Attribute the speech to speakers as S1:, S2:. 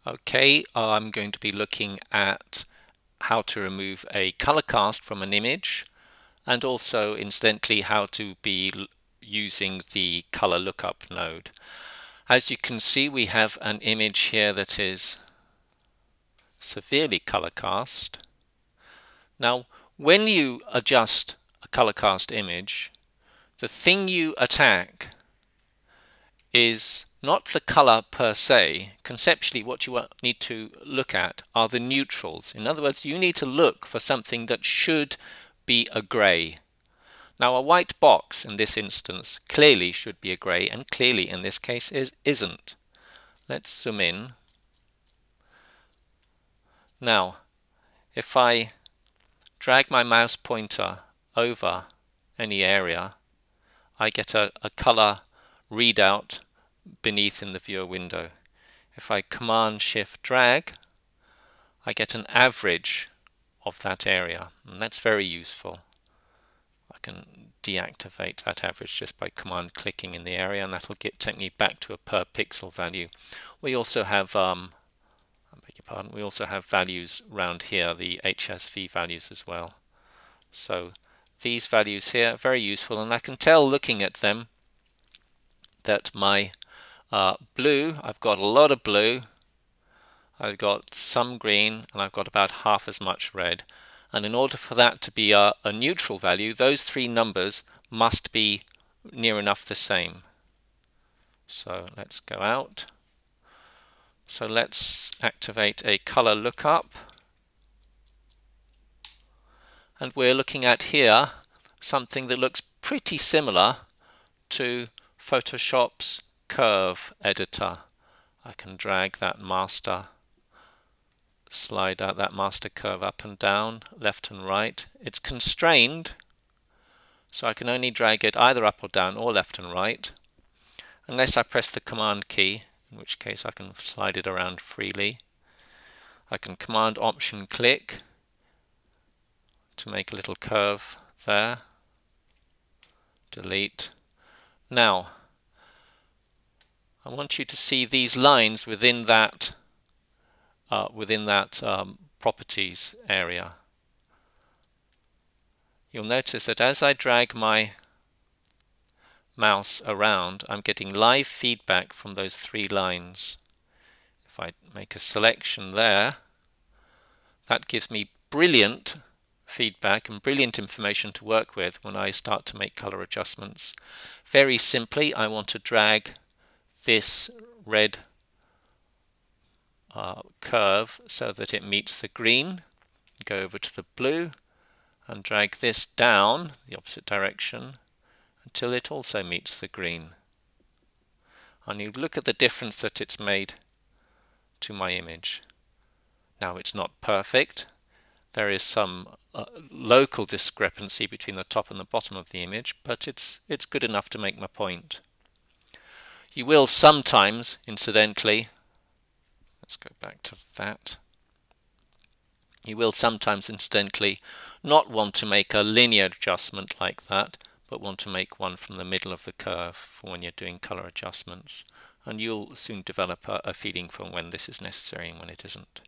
S1: Okay, I'm going to be looking at how to remove a color cast from an image, and also incidentally how to be using the color lookup node. As you can see, we have an image here that is severely color cast. Now, when you adjust a color cast image, the thing you attack is not the color per se. Conceptually, what you need to look at are the neutrals. In other words, you need to look for something that should be a gray. Now, a white box in this instance clearly should be a gray, and clearly in this case isn't. Let's zoom in. Now, if I drag my mouse pointer over any area, I get a color readout beneath in the viewer window. If I Command Shift drag, I get an average of that area, and that's very useful. I can deactivate that average just by command clicking in the area, and that'll take me back to a per pixel value. We also have we also have values around here, the HSV values as well. So these values here are very useful, and I can tell looking at them that my blue, I've got a lot of blue, I've got some green, and I've got about half as much red. And in order for that to be a neutral value, those three numbers must be near enough the same. So let's go out. So let's activate a color lookup. And we're looking at here something that looks pretty similar to Photoshop's curve editor. I can drag that master, slide out that master curve up and down, left and right. It's constrained, so I can only drag it either up or down or left and right, unless I press the command key, in which case I can slide it around freely. I can command option click to make a little curve there. Delete. Now, I want you to see these lines within that properties area. You'll notice that as I drag my mouse around, I'm getting live feedback from those three lines. If I make a selection there, that gives me brilliant feedback and brilliant information to work with when I start to make color adjustments. Very simply, I want to drag this red curve so that it meets the green, go over to the blue and drag this down the opposite direction until it also meets the green. And you look at the difference that it's made to my image. Now, it's not perfect. There is some local discrepancy between the top and the bottom of the image, but it's good enough to make my point. You will sometimes, incidentally, let's go back to that. You will sometimes, incidentally, not want to make a linear adjustment like that, but want to make one from the middle of the curve for when you're doing color adjustments. And you'll soon develop a feeling for when this is necessary and when it isn't.